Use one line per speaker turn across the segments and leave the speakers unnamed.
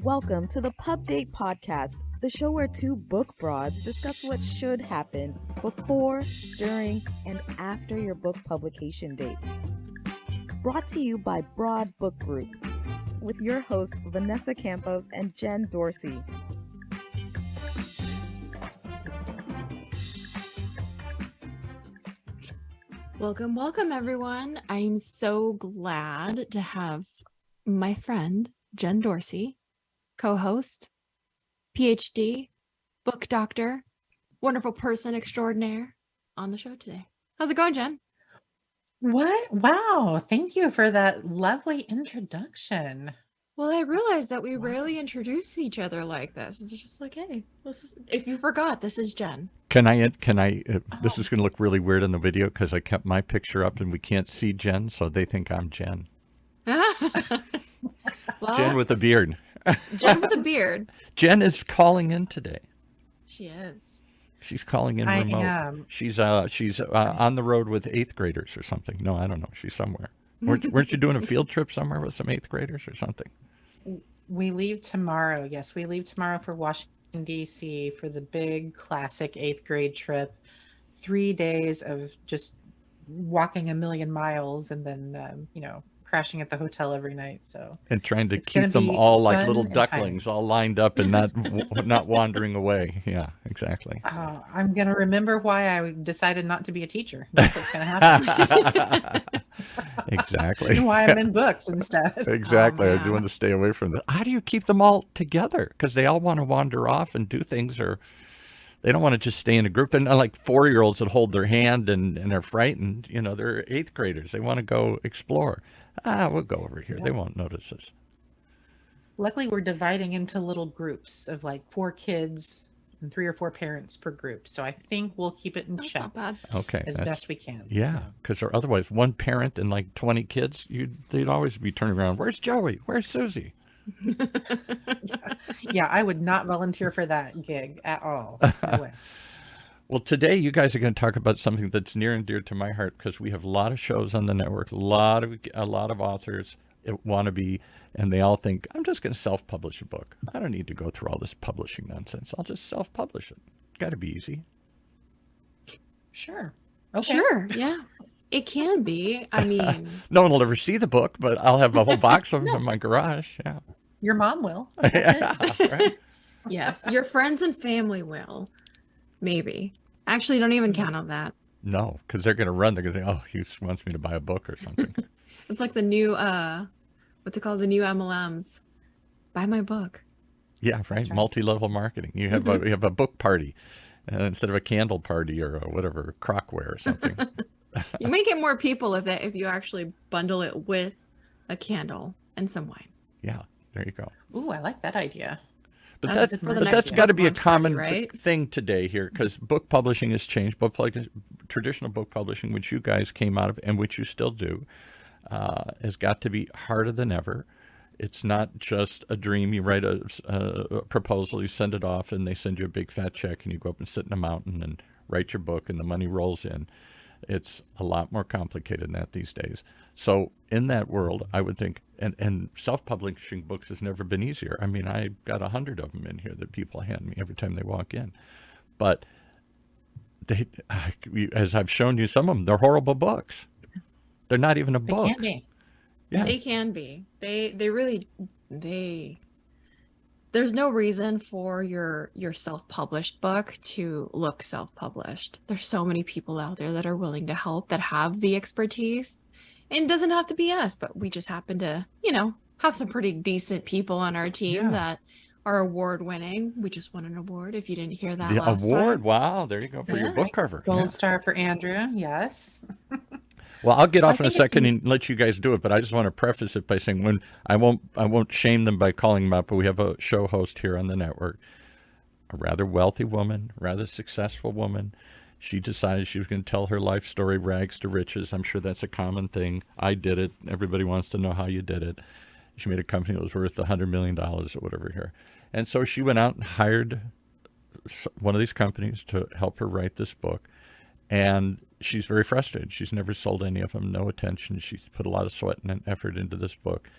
Welcome to the Pub Date Podcast, the show where two book broads discuss what should happen before, during, and after your book publication date. Brought to you by Broad Book Group, with your hosts Vanessa Campos and Jen Dorsey.
Welcome, everyone. I'm so glad to have my friend, Jen Dorsey, co-host, PhD, book doctor, wonderful person extraordinaire on the show today. How's it going, Jen?
What? Wow. Thank you for that lovely introduction.
Well, I realized that we rarely introduce each other like this. It's just like, hey, if you forgot, this is Jen.
Can I, this is going to look really weird in the video because I kept my picture up and we can't see Jen, so they think I'm Jen.
Well,
Jen with a beard.
Jen with a beard.
Jen is calling in today.
She is.
She's calling in remote. She's on the road with 8th graders or something. No, I don't know. She's somewhere. Weren't you doing a field trip somewhere with some 8th graders or something?
We leave tomorrow. Yes, we leave tomorrow for Washington, D.C. for the big classic 8th grade trip. 3 days of just walking a million miles and then, crashing at the hotel every night. And
trying to keep them all like little ducklings, all lined up and not wandering away. Yeah, exactly.
I'm going to remember why I decided not to be a teacher. That's what's going to happen.
Exactly.
Why I'm in books instead.
Exactly. I do want to stay away from that. How do you keep them all together? Because they all want to wander off and do things, or they don't want to just stay in a group. They're not like 4-year-olds that hold their hand and are frightened. They're 8th graders. They want to go explore. We'll go over here. Yeah. They won't notice us.
Luckily, we're dividing into little groups of like 4 kids and 3 or 4 parents per group. So I think we'll keep it in check.
Not bad.
Okay,
as best we can.
Yeah, because otherwise, one parent and like 20 kids, they'd always be turning around. Where's Joey? Where's Susie?
Yeah, I would not volunteer for that gig at all. No way.
Well, today you guys are going to talk about something that's near and dear to my heart because we have a lot of shows on the network, a lot of authors want to be, and they all think, I'm just going to self-publish a book. I don't need to go through all this publishing nonsense. I'll just self-publish it. Got to be easy.
Sure. Okay.
Sure. Yeah. It can be. I mean,
no one will ever see the book, but I'll have a whole box of them in my garage. Yeah.
Your mom will.
Yeah, right.
Yes. Your friends and family will. Maybe. Actually, don't even count on that.
No, because they're going to run. They're going to think, oh, he wants me to buy a book or something.
It's like the new, what's it called? The new MLMs. Buy my book.
Yeah, right. Multi-level marketing. You have a book party instead of a candle party or whatever, crockware or something.
You may get more people if you actually bundle it with a candle and some wine.
Yeah, there you go.
Ooh, I like that idea.
But that's got to be a common thing today here, because book publishing has changed. Traditional book publishing, which you guys came out of and which you still do, has got to be harder than ever. It's not just a dream. You write a proposal, you send it off, and they send you a big fat check, and you go up and sit in a mountain and write your book, and the money rolls in. It's a lot more complicated than that these days. So in that world, I would think, and self-publishing books has never been easier. I mean, I've got 100 of them in here that people hand me every time they walk in. But as I've shown you some of them, they're horrible books. They're not even a book.
They can be.
Yeah.
They can be. They really there's no reason for your self-published book to look self-published. There's so many people out there that are willing to help, that have the expertise. And it doesn't have to be us, but we just happen to, have some pretty decent people on our team that are award-winning. We just won an award, if you didn't hear that last
award.
time.
Wow, there you go for your book cover.
Gold star for Andrew, yes.
Well, I'll get off in a second and let you guys do it, but I just want to preface it by saying I won't shame them by calling them out, but we have a show host here on the network, a rather wealthy woman, rather successful woman. She decided she was going to tell her life story, rags to riches. I'm sure that's a common thing. I did it. Everybody wants to know how you did it. She made a company that was worth $100 million or whatever here. And so she went out and hired one of these companies to help her write this book. And she's very frustrated. She's never sold any of them, no attention. She's put a lot of sweat and effort into this book.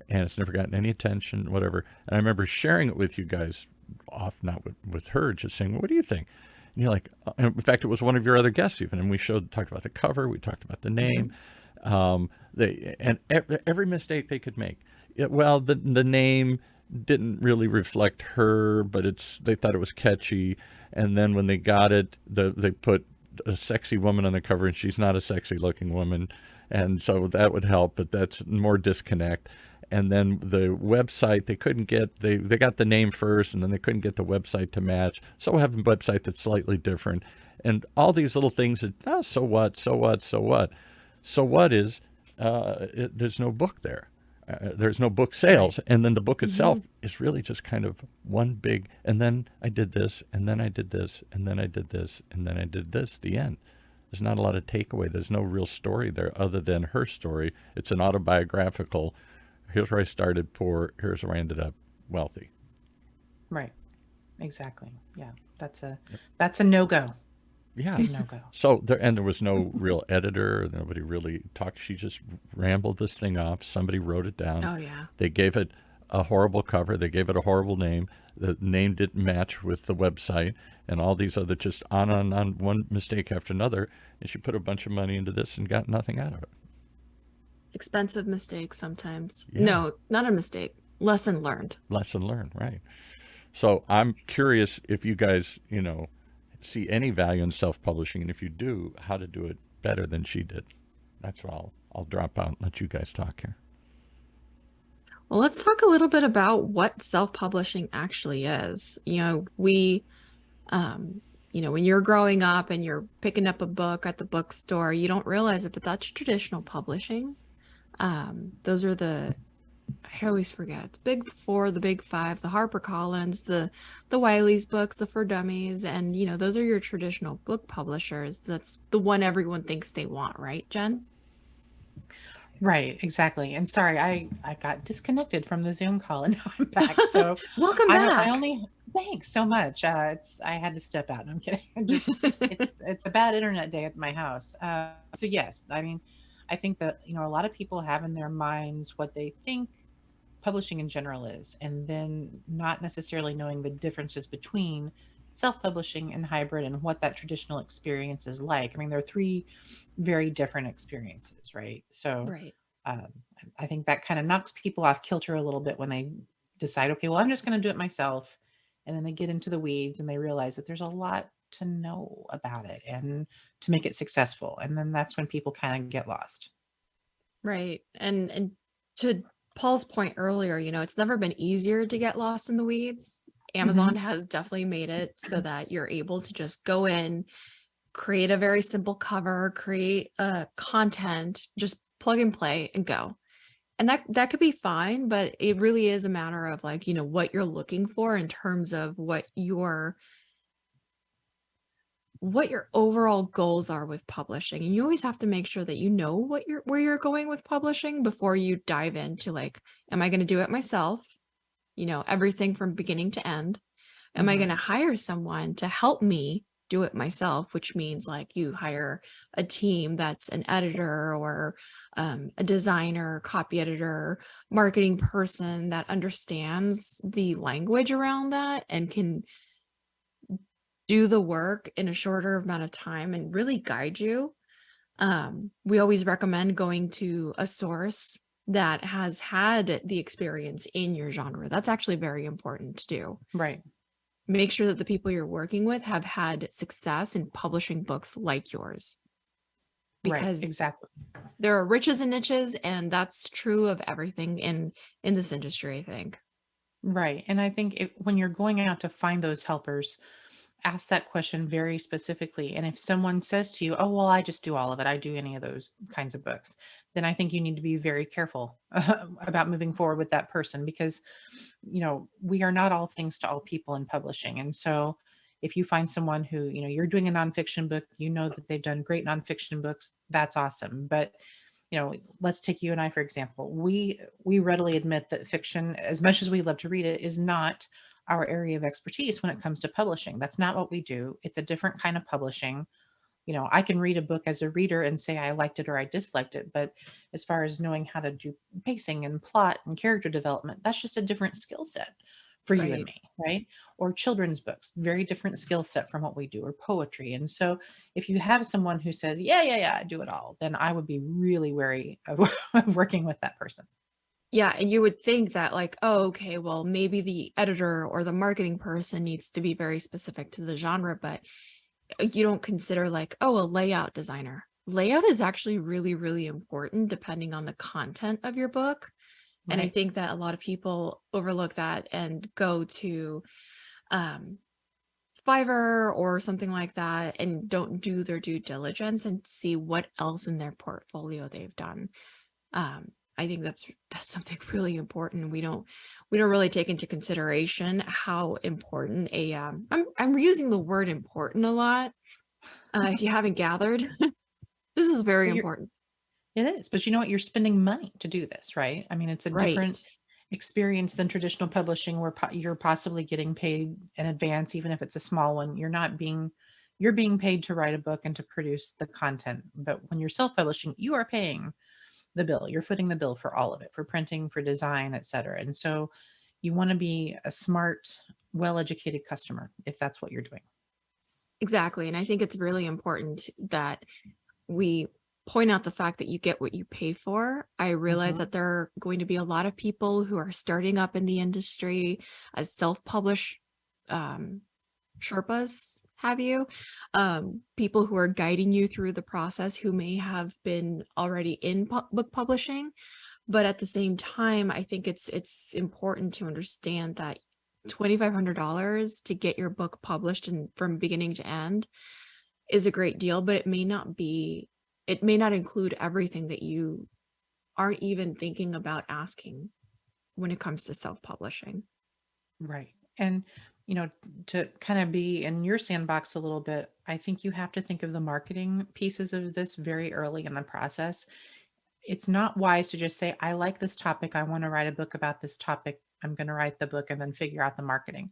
and it's never gotten any attention, whatever. And I remember sharing it with you guys off, not with her, just saying, what do you think? And you're like, in fact, it was one of your other guests even, and we talked about the cover, we talked about the name, and every mistake they could make. The name didn't really reflect her, but they thought it was catchy. And then when they got it, they put a sexy woman on the cover, and she's not a sexy looking woman. And so that would help, but that's more disconnect. And then the website, they couldn't get, they got the name first, and then they couldn't get the website to match. So we have a website that's slightly different. And all these little things that, so what? So what is, there's no book there. There's no book sales. And then the book itself is really just kind of one big, and then I did this, and then I did this, and then I did this, and then I did this, the end. There's not a lot of takeaway. There's no real story there other than her story. It's an autobiographical, here's where I started poor, here's where I ended up wealthy.
Right. Exactly. Yeah. That's a no-go.
Yeah.
No-go.
So there was no real editor. Nobody really talked. She just rambled this thing off. Somebody wrote it down.
Oh, yeah.
They gave it a horrible cover. They gave it a horrible name. The name didn't match with the website, and all these other just on one mistake after another. And she put a bunch of money into this and got nothing out of it.
Expensive mistakes sometimes.
Yeah.
No, not a mistake. Lesson learned.
Lesson learned, right. So I'm curious if you guys, see any value in self-publishing, and if you do, how to do it better than she did. That's all. I'll drop out and let you guys talk here.
Well, let's talk a little bit about what self-publishing actually is. When you're growing up and you're picking up a book at the bookstore, you don't realize it, but that's traditional publishing. Those are I always forget, the big four, the big five, the HarperCollins, the Wiley's books, the For Dummies, and those are your traditional book publishers. That's the one everyone thinks they want, right, Jen?
Right, exactly. And sorry, I got disconnected from the Zoom call, and now I'm back. So
welcome back.
Thanks so much. I had to step out. I'm kidding. It's a bad internet day at my house. So yes, I think that a lot of people have in their minds what they think publishing in general is, and then not necessarily knowing the differences between self-publishing and hybrid and what that traditional experience is like. There are three very different experiences, right? So
right.
I think that kind of knocks people off kilter a little bit when they decide, okay, well, I'm just going to do it myself. And then they get into the weeds and they realize that there's a lot to know about it and to make it successful. And then that's when people kind of get lost.
Right. And to Paul's point earlier, it's never been easier to get lost in the weeds. Amazon has definitely made it so that you're able to just go in, create a very simple cover, create content, just plug and play and go. And that could be fine, but it really is a matter of what you're looking for in terms of what your overall goals are with publishing. And you always have to make sure that where you're going with publishing before you dive into am I going to do it myself? Everything from beginning to end. Am I going to hire someone to help me do it myself, which means you hire a team that's an editor or a designer, copy editor, marketing person that understands the language around that and can do the work in a shorter amount of time and really guide you. We always recommend going to a source that has had the experience in your genre. That's actually very important to do.
Right.
Make sure that the people you're working with have had success in publishing books like yours. Because
exactly.
There are riches and niches, and that's true of everything in this industry, I think.
Right. And I think when you're going out to find those helpers, ask that question very specifically. And if someone says to you, oh, well, I just do all of it, I do any of those kinds of books, then I think you need to be very careful about moving forward with that person, because, we are not all things to all people in publishing. And so if you find someone who, you're doing a nonfiction book, that they've done great nonfiction books, that's awesome. But, let's take you and I, for example. We readily admit that fiction, as much as we love to read it, is not our area of expertise when it comes to publishing. That's not what we do. It's a different kind of publishing. I can read a book as a reader and say I liked it or I disliked it, but as far as knowing how to do pacing and plot and character development, that's just a different skill set for you and
Right.
me, right? Or children's books, very different skill set from what we do, or poetry. And so if you have someone who says, yeah, I do it all, then I would be really wary of of working with that person.
Yeah, and you would think that like, oh, okay, well, maybe the editor or the marketing person needs to be very specific to the genre, but you don't consider like, oh, a layout designer. Layout is actually really, really important depending on the content of your book. And I
Right.
think that a lot of people overlook that and go to Fiverr or something like that and don't do their due diligence and see what else in their portfolio they've done. I think that's something really important. We don't really take into consideration how important a I'm using the word important a lot. If you haven't gathered, this is very
Well,
important.
it is, but you know what? You're spending money to do this, right? I mean, it's a different
Right.
experience than traditional publishing where you're possibly getting paid in advance, even if it's a small one. You're being paid to write a book and to produce the content. But when you're self-publishing, you are paying the bill. You're footing the bill for all of it, for printing, for design, et cetera. And so you want to be a smart, well-educated customer if that's what you're doing.
Exactly. And I think it's really important that we point out the fact that you get what you pay for. I realize
Mhm.
that there are going to be a lot of people who are starting up in the industry as self-published Sherpas, have you? People who are guiding you through the process who may have been already in book publishing. But at the same time, I think it's important to understand that $2,500 to get your book published and from beginning to end is a great deal, but it may not include everything that you aren't even thinking about asking when it comes to self-publishing.
Right. And, to kind of be in your sandbox a little bit, I think you have to think of the marketing pieces of this very early in the process. It's not wise to just say, I like this topic. I want to write a book about this topic. I'm going to write the book and then figure out the marketing.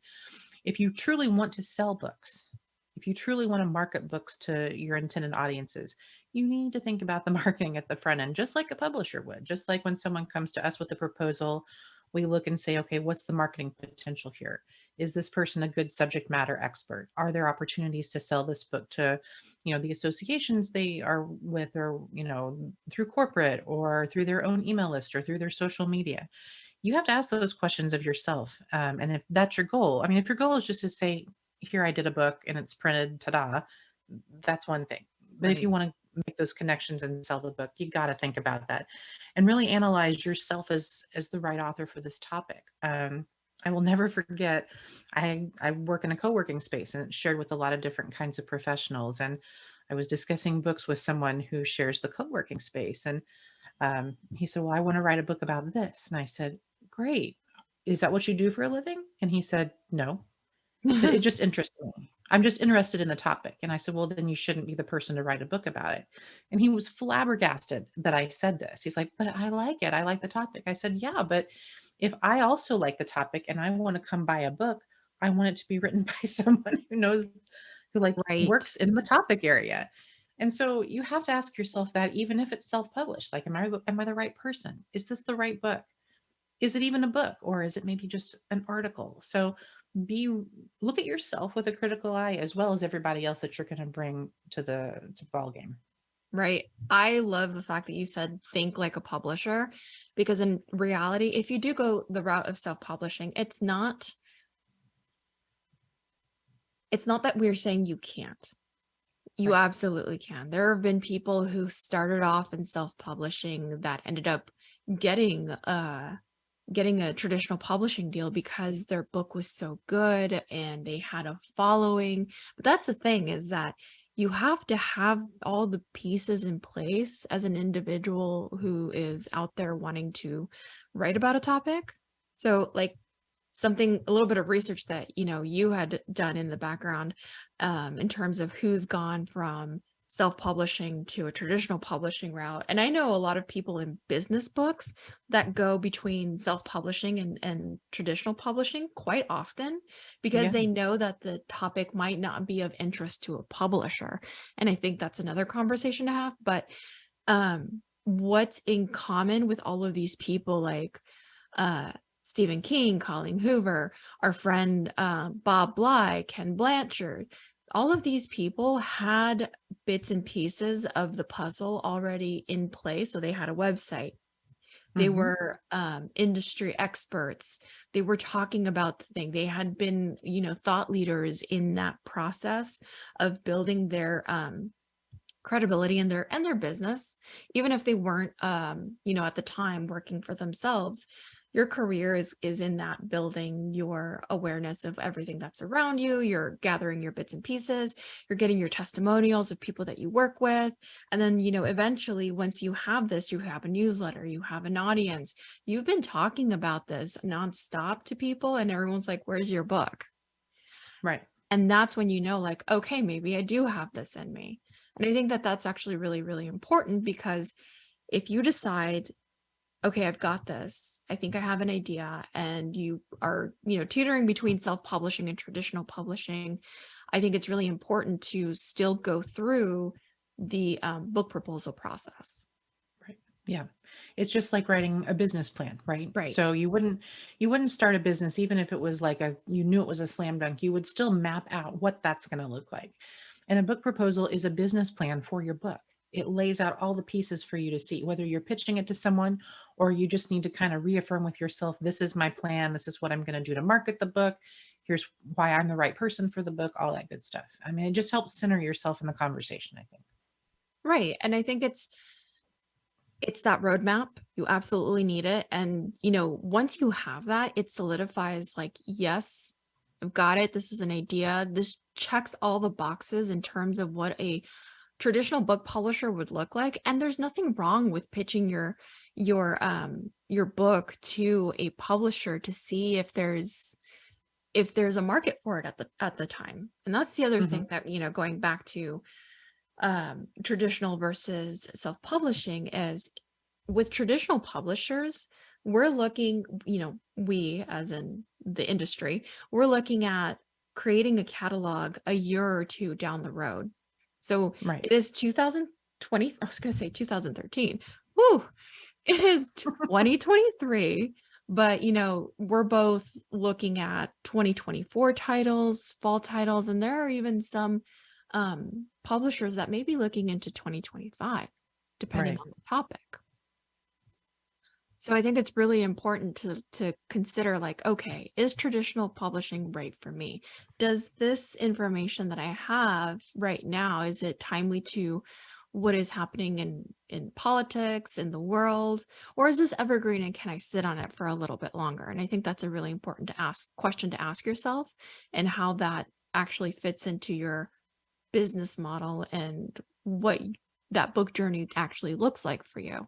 If you truly want to sell books, if you truly want to market books to your intended audiences, you need to think about the marketing at the front end, just like a publisher would. Just like when someone comes to us with a proposal, we look and say, okay, what's the marketing potential here? Is this person a good subject matter expert? Are there opportunities to sell this book to, the associations they are with, or, through corporate or through their own email list or through their social media? You have to ask those questions of yourself. And if that's your goal, I mean, if your goal is just to say, here, I did a book and it's printed, ta-da, that's one thing. But if you
Right.
want to make those connections and sell the book, you got to think about that and really analyze yourself as the right author for this topic. I will never forget, I work in a co-working space and it's shared with a lot of different kinds of professionals. And I was discussing books with someone who shares the co-working space. And he said, well, I want to write a book about this. And I said, great. Is that what you do for a living? And he said, no. He said, it just interests me. I'm just interested in the topic. And I said, well, then you shouldn't be the person to write a book about it. And he was flabbergasted that I said this. He's like, but I like it. I like the topic. I said, yeah, but if I also like the topic and I want to come buy a book, I want it to be written by someone who knows, who like
Right.
works in the topic area. And so you have to ask yourself that, even if it's self-published, like, am I the right person? Is this the right book? Is it even a book, or is it maybe just an article? So be look at yourself with a critical eye, as well as everybody else that you're going to bring to the ball game.
Right. I love the fact that you said think like a publisher, because in reality, if you do go the route of self-publishing, it's not that we're saying you can't. You
Right.
absolutely can. There have been people who started off in self-publishing that ended up getting a traditional publishing deal because their book was so good and they had a following. But that's the thing, is that you have to have all the pieces in place as an individual who is out there wanting to write about a topic. So like a little bit of research that you had done in the background in terms of who's gone from self-publishing to a traditional publishing route. And I know a lot of people in business books that go between self-publishing and traditional publishing quite often because
Yeah.
they know that the topic might not be of interest to a publisher. And I think that's another conversation to have. But what's in common with all of these people, like Stephen King, Colleen Hoover, our friend Bob Bly, Ken Blanchard, all of these people had bits and pieces of the puzzle already in place. So they had a website. They were industry experts. They were talking about the thing. They had been, thought leaders in that process of building their credibility in their business, even if they weren't, at the time working for themselves. Your career is in that building your awareness of everything that's around you. You're gathering your bits and pieces. You're getting your testimonials of people that you work with. And then, eventually, once you have this, you have a newsletter, you have an audience. You've been talking about this nonstop to people, and everyone's like, where's your book?
Right.
And that's when like, okay, maybe I do have this in me. And I think that that's actually really, really important, because if you decide, okay, I've got this, I think I have an idea, and you are, teetering between self-publishing and traditional publishing, I think it's really important to still go through the book proposal process.
Right. Yeah. It's just like writing a business plan, right?
Right.
So you wouldn't start a business, even if it was like you knew it was a slam dunk, you would still map out what that's going to look like. And a book proposal is a business plan for your book. It lays out all the pieces for you to see, whether you're pitching it to someone or you just need to kind of reaffirm with yourself, this is my plan. This is what I'm going to do to market the book. Here's why I'm the right person for the book, all that good stuff. I mean, it just helps center yourself in the conversation, I think.
Right. And I think it's that roadmap. You absolutely need it. And, once you have that, it solidifies like, yes, I've got it. This is an idea. This checks all the boxes in terms of what a traditional book publisher would look like. And there's nothing wrong with pitching your book to a publisher to see if there's a market for it at the time. And that's the other thing that, going back to traditional versus self-publishing, is with traditional publishers, we're looking, we as in the industry, we're looking at creating a catalog a year or two down the road. So
Right.
It is 2020, I was going to say 2013. Woo! It is 2023, but we're both looking at 2024 titles, fall titles, and there are even some publishers that may be looking into 2025, depending
Right.
on the topic. So I think it's really important to consider, like, okay, is traditional publishing right for me? Does this information that I have right now, is it timely to what is happening in politics, in the world, or is this evergreen and can I sit on it for a little bit longer? And I think that's a really important question to ask yourself, and how that actually fits into your business model and what that book journey actually looks like for you.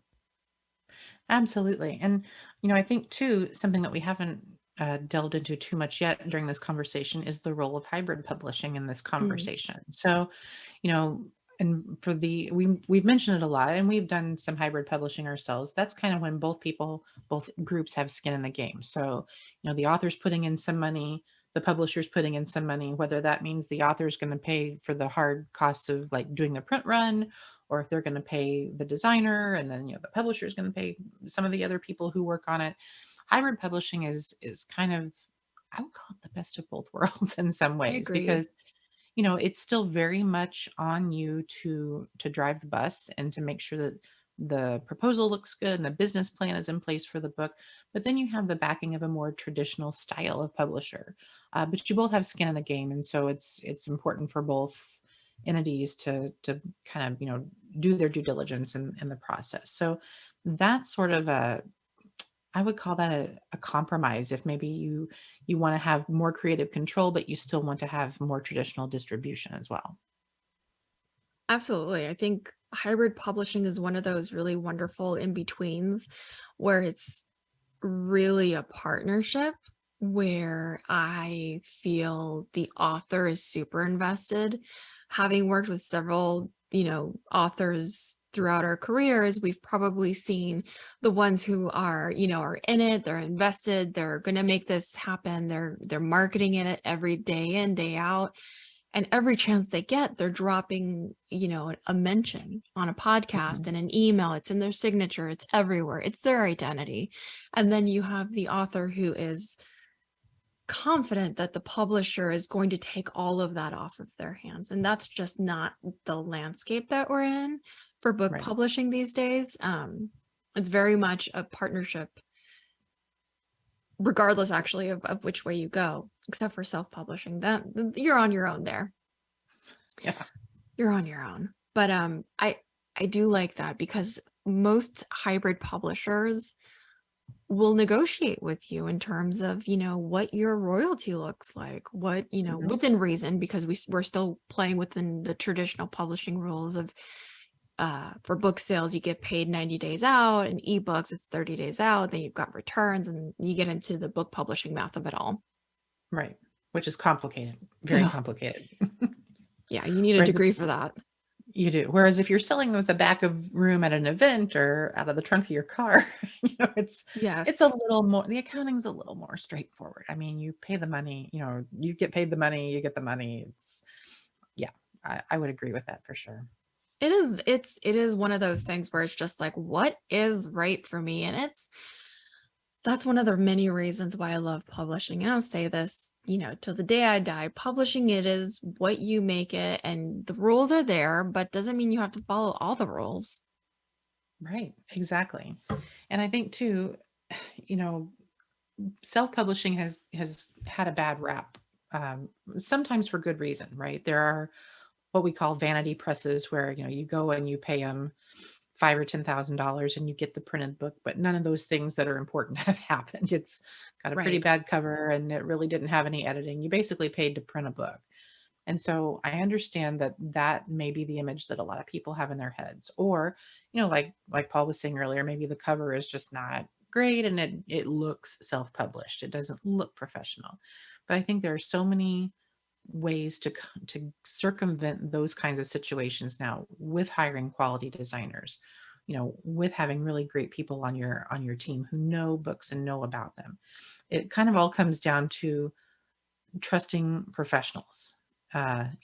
Absolutely. And, I think too, something that we haven't delved into too much yet during this conversation is the role of hybrid publishing in this conversation. So, and for we've mentioned it a lot, and we've done some hybrid publishing ourselves. That's kind of when both groups have skin in the game. So, the author's putting in some money, the publisher's putting in some money, whether that means the author's going to pay for the hard costs of like doing the print run, or if they're going to pay the designer, and then the publisher is going to pay some of the other people who work on it. Hybrid publishing is kind of, I would call it the best of both worlds in some ways, because it's still very much on you to drive the bus and to make sure that the proposal looks good and the business plan is in place for the book. But then you have the backing of a more traditional style of publisher. But you both have skin in the game, and so it's important for both entities to kind of do their due diligence in the process. So that's sort of I would call that a compromise, if maybe you want to have more creative control, but you still want to have more traditional distribution as well.
Absolutely. I think hybrid publishing is one of those really wonderful in-betweens where it's really a partnership, where I feel the author is super invested. Having worked with several authors throughout our careers, we've probably seen the ones who are in it, they're invested, they're going to make this happen, they're marketing it every day in, day out, and every chance they get, they're dropping a mention on a podcast and an email. It's in their signature, it's everywhere, it's their identity. And then you have the author who is confident that the publisher is going to take all of that off of their hands, and that's just not the landscape that we're in for book publishing these days. It's very much a partnership, regardless actually of which way you go, except for self-publishing. That you're on your own there.
Yeah,
you're on your own. But I do like that, because most hybrid publishers will negotiate with you in terms of what your royalty looks like, what within reason, because we're still playing within the traditional publishing rules of for book sales you get paid 90 days out, and ebooks it's 30 days out, then you've got returns, and you get into the book publishing math of it all,
right, which is complicated, very complicated.
Yeah, you need a degree for that.
You do. Whereas if you're selling with the back of room at an event or out of the trunk of your car, it's a little more, the accounting's a little more straightforward. I mean, you pay the money, you get paid the money, you get the money. I would agree with that for sure.
It is one of those things where it's just like, what is right for me? And that's one of the many reasons why I love publishing. And I'll say this, till the day I die, publishing, it is what you make it, and the rules are there, but doesn't mean you have to follow all the rules.
Right, exactly. And I think too, self-publishing has had a bad rap, sometimes for good reason, right? There are what we call vanity presses, where you go and you pay them $5,000 or $10,000 and you get the printed book, but none of those things that are important have happened. It's got a pretty bad cover and it really didn't have any editing. You basically paid to print a book. And so I understand that may be the image that a lot of people have in their heads. Or, like Paul was saying earlier, maybe the cover is just not great and it looks self-published. It doesn't look professional. But I think there are so many ways to circumvent those kinds of situations now, with hiring quality designers, with having really great people on your team who know books and know about them. It kind of all comes down to trusting professionals, and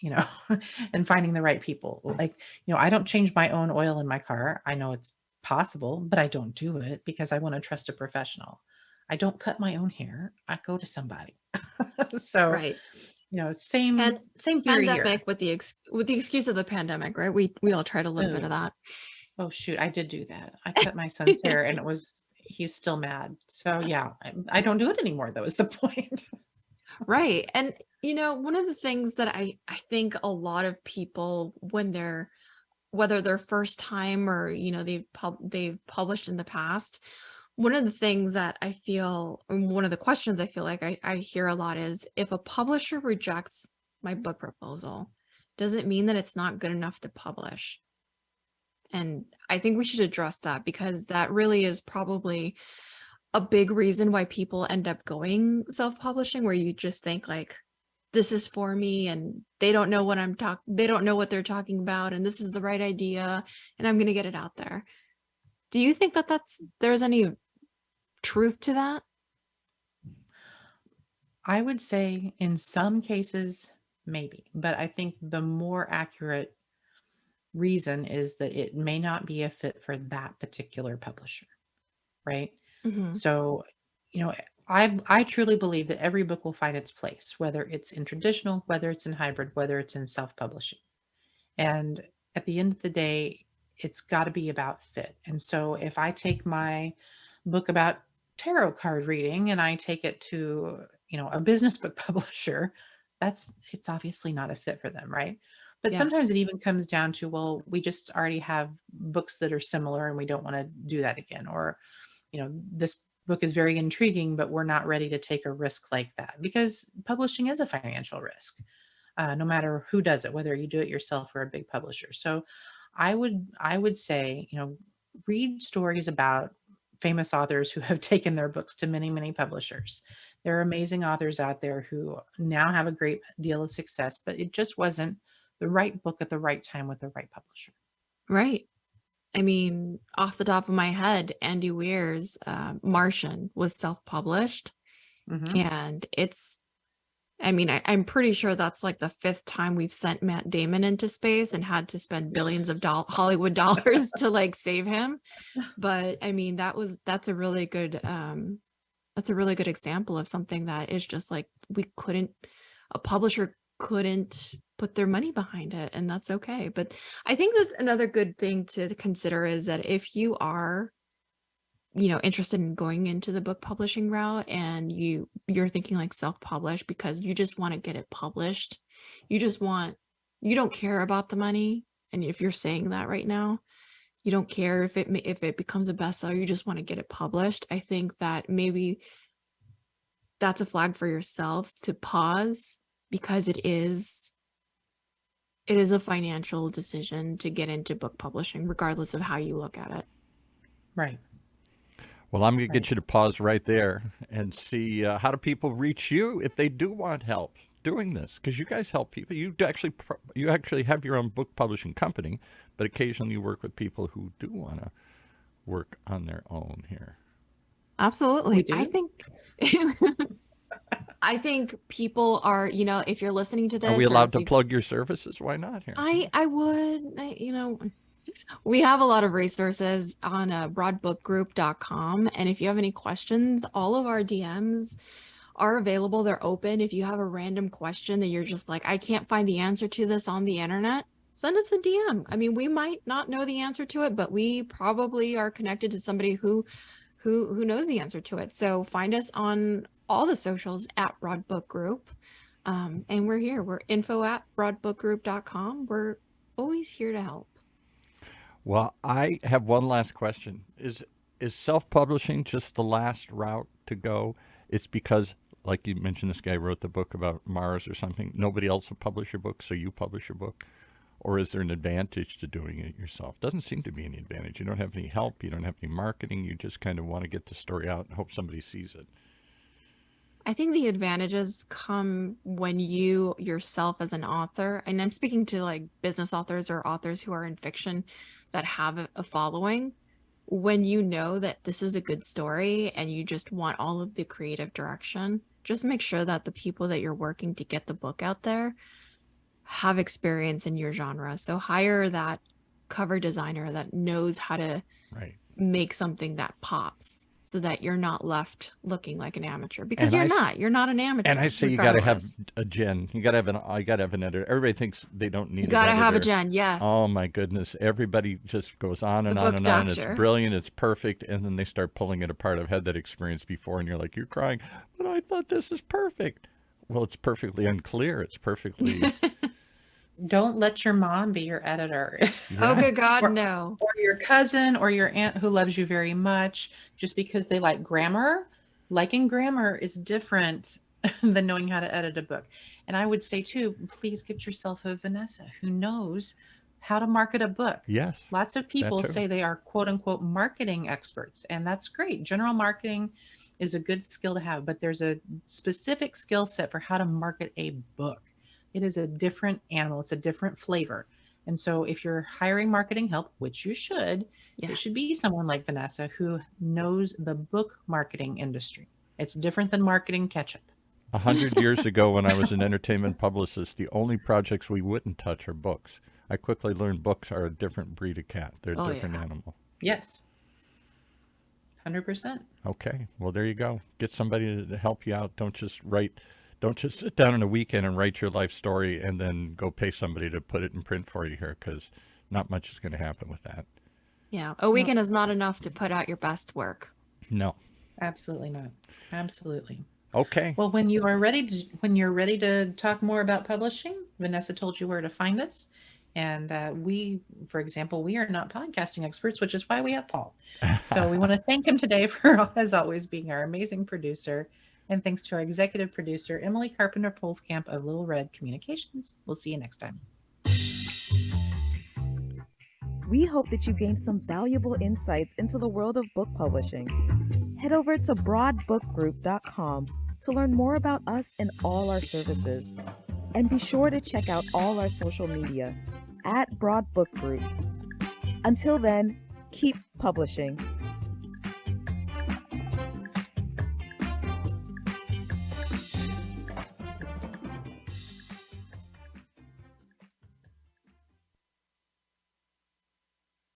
finding the right people. Like, I don't change my own oil in my car. I know it's possible, but I don't do it because I want to trust a professional. I don't cut my own hair. I go to somebody. So same theory
pandemic
here.
with the excuse of the pandemic, right? We all tried a little bit of that.
Oh shoot, I did do that. I cut my son's hair and he's still mad. So yeah, I don't do it anymore, though, is the point.
Right. And one of the things that I think a lot of people, when whether they're first time or they've published in the past, one of the things that I feel, one of the questions I feel like I hear a lot is, if a publisher rejects my book proposal, does it mean that it's not good enough to publish? And I think we should address that, because that really is probably a big reason why people end up going self-publishing, where you just think like, this is for me and they don't know what they don't know what they're talking about, and this is the right idea and I'm going to get it out there. Do you think that there's any truth to that?
I would say in some cases, maybe, but I think the more accurate reason is that it may not be a fit for that particular publisher, right?
Mm-hmm.
So, I truly believe that every book will find its place, whether it's in traditional, whether it's in hybrid, whether it's in self-publishing. And at the end of the day, it's got to be about fit. And so if I take my book about tarot card reading and I take it to, a business book publisher, it's obviously not a fit for them, right? But sometimes it even comes down to, well, we just already have books that are similar and we don't want to do that again. Or, this book is very intriguing, but we're not ready to take a risk like that, because publishing is a financial risk, no matter who does it, whether you do it yourself or a big publisher. So I would say, read stories about famous authors who have taken their books to many, many publishers. There are amazing authors out there who now have a great deal of success, but it just wasn't the right book at the right time with the right publisher.
Right. I mean, off the top of my head, Andy Weir's Martian was self-published, and I'm pretty sure that's like the 5th time we've sent Matt Damon into space and had to spend billions of Hollywood dollars to like save him. But I mean, that's a really good example of something that is just like a publisher couldn't put their money behind it, and that's okay. But I think that's another good thing to consider is that if you are, interested in going into the book publishing route and you're thinking like self-publish because you just want to get it published, you don't care about the money. And if you're saying that right now, you don't care if it becomes a bestseller, you just want to get it published. I think that maybe that's a flag for yourself to pause, because it is a financial decision to get into book publishing, regardless of how you look at it.
Right.
Well, I'm going to get you to pause right there and see how do people reach you if they do want help doing this? Because you guys help people. You actually have your own book publishing company, but occasionally you work with people who do want to work on their own here.
Absolutely. I think people are, if you're listening to this.
Are we allowed to plug your services? Why not here?
I would, we have a lot of resources on broadbookgroup.com. And if you have any questions, all of our DMs are available. They're open. If you have a random question that you're just like, I can't find the answer to this on the internet, send us a DM. I mean, we might not know the answer to it, but we probably are connected to somebody who knows the answer to it. So find us on all the socials at Broad Book Group. And we're here. We're info@broadbookgroup.com. We're always here to help.
Well, I have one last question. Is self-publishing just the last route to go? It's because, like you mentioned, this guy wrote the book about Mars or something. Nobody else will publish your book, so you publish your book? Or is there an advantage to doing it yourself? Doesn't seem to be any advantage. You don't have any help. You don't have any marketing. You just kind of want to get the story out and hope somebody sees it.
I think the advantages come when you yourself as an author, and I'm speaking to like business authors or authors who are in fiction that have a following, when you know that this is a good story and you just want all of the creative direction, just make sure that the people that you're working to get the book out there have experience in your genre. So hire that cover designer that knows how to make something that pops, so that you're not left looking like an amateur, because you're not an amateur.
And I say you got to have a gen. You got to have an editor. Everybody thinks they don't need. You
got to have a gen. Yes.
Oh my goodness! Everybody just goes on and on and on. It's brilliant. It's perfect, and then they start pulling it apart. I've had that experience before, and you're like, you're crying, but I thought this is perfect. Well, it's perfectly unclear. It's perfectly.
Don't let your mom be your editor.
Yeah. Oh, good God, no.
Or your cousin or your aunt who loves you very much, just because they like grammar. Liking grammar is different than knowing how to edit a book. And I would say, too, please get yourself a Vanessa who knows how to market a book.
Yes.
Lots of people say they are, quote unquote, marketing experts. And that's great. General marketing is a good skill to have, but there's a specific skill set for how to market a book. It is a different animal. It's a different flavor. And so if you're hiring marketing help, which you should, it should be someone like Vanessa who knows the book marketing industry. It's different than marketing ketchup.
100 years ago, when I was an entertainment publicist, the only projects we wouldn't touch are books. I quickly learned books are a different breed of cat. They're a different animal.
Yes. 100%.
Okay. Well, there you go. Get somebody to help you out. Don't just sit down on a weekend and write your life story and then go pay somebody to put it in print for you here, because not much is going to happen with that.
Yeah. A weekend is not enough to put out your best work.
No.
Absolutely not. Absolutely.
Okay.
Well, when you're ready to talk more about publishing, Vanessa told you where to find us. And for example, we are not podcasting experts, which is why we have Paul. So we want to thank him today for, as always, being our amazing producer. And thanks to our executive producer, Emily Carpenter-Polskamp of Little Red Communications. We'll see you next time.
We hope that you gained some valuable insights into the world of book publishing. Head over to broadbookgroup.com to learn more about us and all our services. And be sure to check out all our social media at Broad Book Group. Until then, keep publishing.